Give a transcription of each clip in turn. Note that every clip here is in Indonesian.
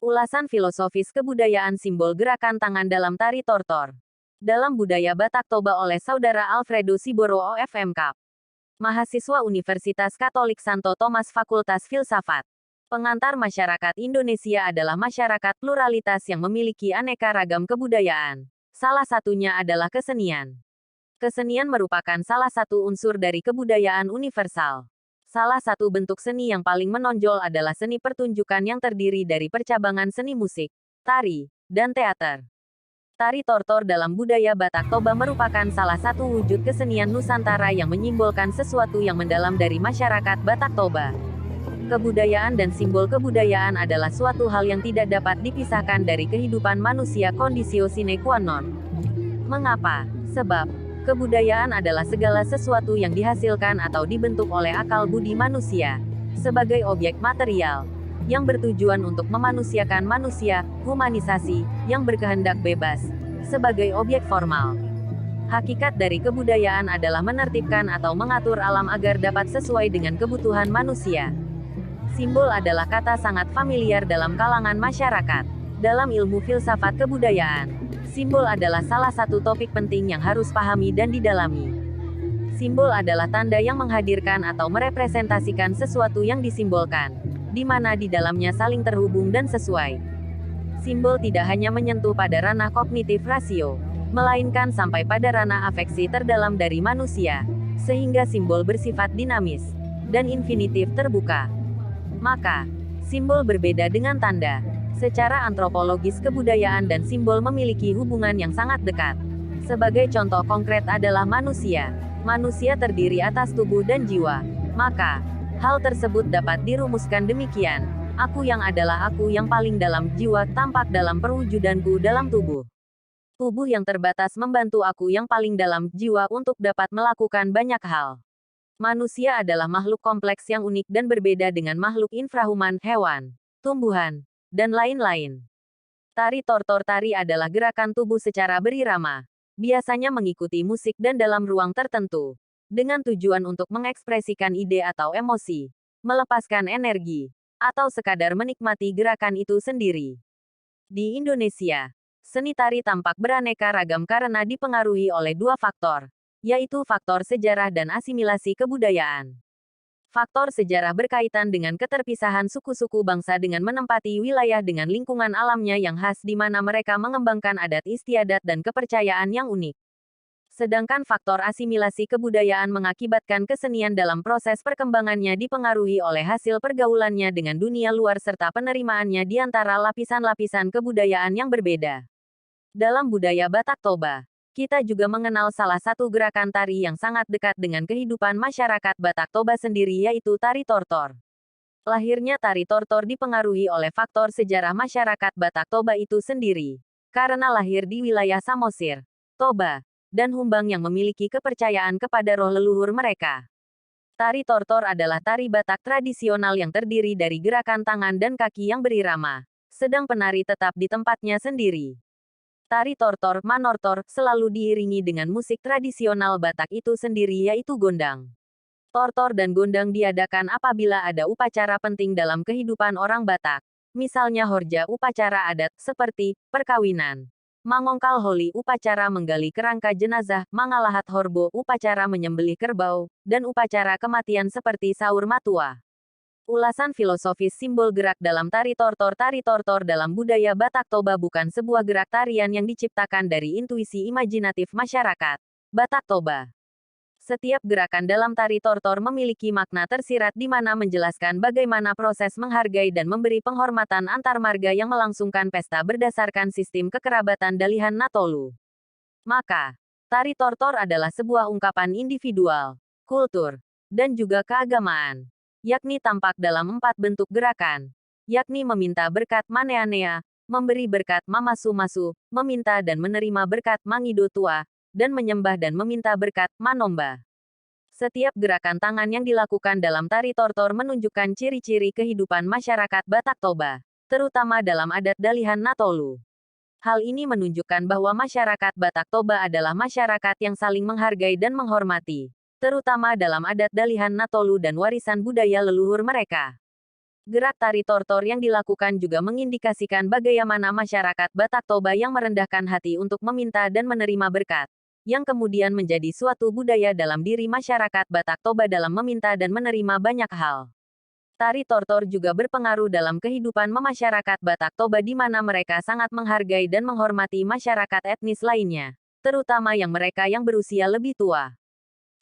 Ulasan filosofis kebudayaan simbol gerakan tangan dalam tari tortor. Dalam budaya Batak Toba oleh Saudara Alfredo Siboro OFM mahasiswa Universitas Katolik Santo Thomas Fakultas Filsafat. Pengantar masyarakat Indonesia adalah masyarakat pluralitas yang memiliki aneka ragam kebudayaan. Salah satunya adalah kesenian. Kesenian merupakan salah satu unsur dari kebudayaan universal. Salah satu bentuk seni yang paling menonjol adalah seni pertunjukan yang terdiri dari percabangan seni musik, tari, dan teater. Tari tortor dalam budaya Batak Toba merupakan salah satu wujud kesenian Nusantara yang menyimbolkan sesuatu yang mendalam dari masyarakat Batak Toba. Kebudayaan dan simbol kebudayaan adalah suatu hal yang tidak dapat dipisahkan dari kehidupan manusia conditio sine qua non. Mengapa? Sebab kebudayaan adalah segala sesuatu yang dihasilkan atau dibentuk oleh akal budi manusia, sebagai objek material, yang bertujuan untuk memanusiakan manusia, humanisasi, yang berkehendak bebas, sebagai objek formal. Hakikat dari kebudayaan adalah menertibkan atau mengatur alam agar dapat sesuai dengan kebutuhan manusia. Simbol adalah kata sangat familiar dalam kalangan masyarakat. Dalam ilmu filsafat kebudayaan, simbol adalah salah satu topik penting yang harus pahami dan didalami. Simbol adalah tanda yang menghadirkan atau merepresentasikan sesuatu yang disimbolkan, di mana di dalamnya saling terhubung dan sesuai. Simbol tidak hanya menyentuh pada ranah kognitif rasio, melainkan sampai pada ranah afeksi terdalam dari manusia, sehingga simbol bersifat dinamis dan infinitif terbuka. Maka, simbol berbeda dengan tanda. Secara antropologis kebudayaan dan simbol memiliki hubungan yang sangat dekat. Sebagai contoh konkret adalah manusia. Manusia terdiri atas tubuh dan jiwa. Maka, hal tersebut dapat dirumuskan demikian. Aku yang adalah aku yang paling dalam jiwa tampak dalam perwujudanku dalam tubuh. Tubuh yang terbatas membantu aku yang paling dalam jiwa untuk dapat melakukan banyak hal. Manusia adalah makhluk kompleks yang unik dan berbeda dengan makhluk infrahuman, hewan, tumbuhan, dan lain-lain. Tari tortor tari adalah gerakan tubuh secara berirama, biasanya mengikuti musik dan dalam ruang tertentu, dengan tujuan untuk mengekspresikan ide atau emosi, melepaskan energi, atau sekadar menikmati gerakan itu sendiri. Di Indonesia, seni tari tampak beraneka ragam karena dipengaruhi oleh dua faktor, yaitu faktor sejarah dan asimilasi kebudayaan. Faktor sejarah berkaitan dengan keterpisahan suku-suku bangsa dengan menempati wilayah dengan lingkungan alamnya yang khas di mana mereka mengembangkan adat istiadat dan kepercayaan yang unik. Sedangkan faktor asimilasi kebudayaan mengakibatkan kesenian dalam proses perkembangannya dipengaruhi oleh hasil pergaulannya dengan dunia luar serta penerimaannya di antara lapisan-lapisan kebudayaan yang berbeda. Dalam budaya Batak Toba, kita juga mengenal salah satu gerakan tari yang sangat dekat dengan kehidupan masyarakat Batak Toba sendiri yaitu tari tortor. Lahirnya tari tortor dipengaruhi oleh faktor sejarah masyarakat Batak Toba itu sendiri. Karena lahir di wilayah Samosir, Toba, dan Humbang yang memiliki kepercayaan kepada roh leluhur mereka. Tari tortor adalah tari Batak tradisional yang terdiri dari gerakan tangan dan kaki yang berirama, sedang penari tetap di tempatnya sendiri. Tari tortor, manortor, selalu diiringi dengan musik tradisional Batak itu sendiri yaitu gondang. Tortor dan gondang diadakan apabila ada upacara penting dalam kehidupan orang Batak. Misalnya horja upacara adat, seperti perkawinan. Mangongkal holi upacara menggali kerangka jenazah, mangalahat horbo upacara menyembelih kerbau, dan upacara kematian seperti saur matua. Ulasan filosofis simbol gerak dalam tari tortor dalam budaya Batak Toba bukan sebuah gerak tarian yang diciptakan dari intuisi imajinatif masyarakat Batak Toba. Setiap gerakan dalam tari tortor memiliki makna tersirat di mana menjelaskan bagaimana proses menghargai dan memberi penghormatan antar marga yang melangsungkan pesta berdasarkan sistem kekerabatan Dalihan Natolu. Maka, tari tortor adalah sebuah ungkapan individual, kultur, dan juga keagamaan, yakni tampak dalam 4 bentuk gerakan, yakni meminta berkat maneanea, memberi berkat mamasu-masu, meminta dan menerima berkat mangido tua, dan menyembah dan meminta berkat manomba. Setiap gerakan tangan yang dilakukan dalam tari tortor menunjukkan ciri-ciri kehidupan masyarakat Batak Toba, terutama dalam adat Dalihan Natolu. Hal ini menunjukkan bahwa masyarakat Batak Toba adalah masyarakat yang saling menghargai dan menghormati, terutama dalam adat Dalihan Natolu dan warisan budaya leluhur mereka. Gerak tari tortor yang dilakukan juga mengindikasikan bagaimana masyarakat Batak Toba yang merendahkan hati untuk meminta dan menerima berkat, yang kemudian menjadi suatu budaya dalam diri masyarakat Batak Toba dalam meminta dan menerima banyak hal. Tari tortor juga berpengaruh dalam kehidupan masyarakat Batak Toba di mana mereka sangat menghargai dan menghormati masyarakat etnis lainnya, terutama mereka yang berusia lebih tua.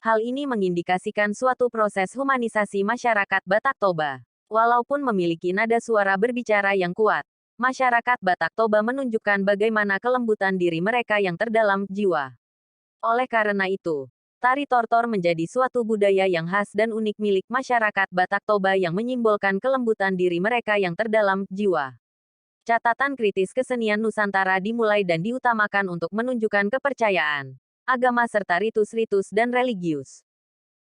Hal ini mengindikasikan suatu proses humanisasi masyarakat Batak Toba. Walaupun memiliki nada suara berbicara yang kuat, masyarakat Batak Toba menunjukkan bagaimana kelembutan diri mereka yang terdalam jiwa. Oleh karena itu, tari tortor menjadi suatu budaya yang khas dan unik milik masyarakat Batak Toba yang menyimbolkan kelembutan diri mereka yang terdalam jiwa. Catatan kritis kesenian Nusantara dimulai dan diutamakan untuk menunjukkan kepercayaan, agama serta ritus-ritus dan religius.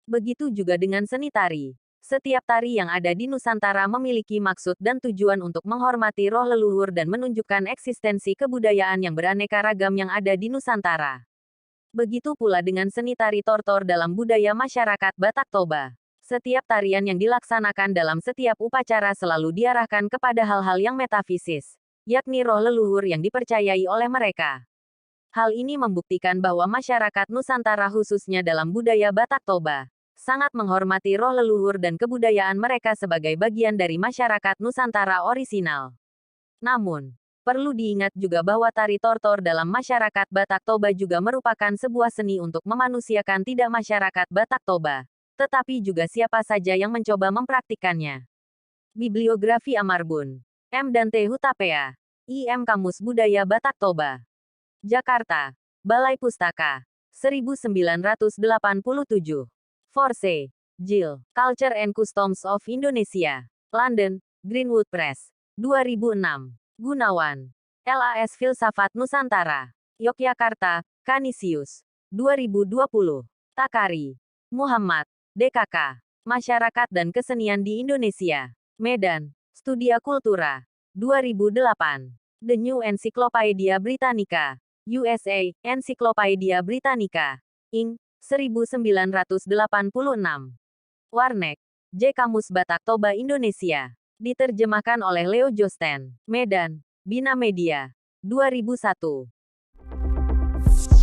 Begitu juga dengan seni tari. Setiap tari yang ada di Nusantara memiliki maksud dan tujuan untuk menghormati roh leluhur dan menunjukkan eksistensi kebudayaan yang beraneka ragam yang ada di Nusantara. Begitu pula dengan seni tari tortor dalam budaya masyarakat Batak Toba. Setiap tarian yang dilaksanakan dalam setiap upacara selalu diarahkan kepada hal-hal yang metafisis, yakni roh leluhur yang dipercayai oleh mereka. Hal ini membuktikan bahwa masyarakat Nusantara khususnya dalam budaya Batak Toba sangat menghormati roh leluhur dan kebudayaan mereka sebagai bagian dari masyarakat Nusantara orisinal. Namun, perlu diingat juga bahwa tari tortor dalam masyarakat Batak Toba juga merupakan sebuah seni untuk memanusiakan tidak masyarakat Batak Toba, tetapi juga siapa saja yang mencoba mempraktikkannya. Bibliografi Amarbun, M. dan T. Hutapea, IM Kamus Budaya Batak Toba. Jakarta, Balai Pustaka, 1987. Forse, Jill, Culture and Customs of Indonesia. London, Greenwood Press. 2006. Gunawan, LAS Filsafat Nusantara. Yogyakarta, Kanisius. 2020. Takari, Muhammad, DKK. Masyarakat dan Kesenian di Indonesia. Medan, Studia Kultura. 2008. The New Encyclopedia Britannica. USA, Encyclopedia Britannica. Inc. 1986. Warnek, J. Kamus Batak Toba Indonesia. Diterjemahkan oleh Leo Josten. Medan, Bina Media. 2001.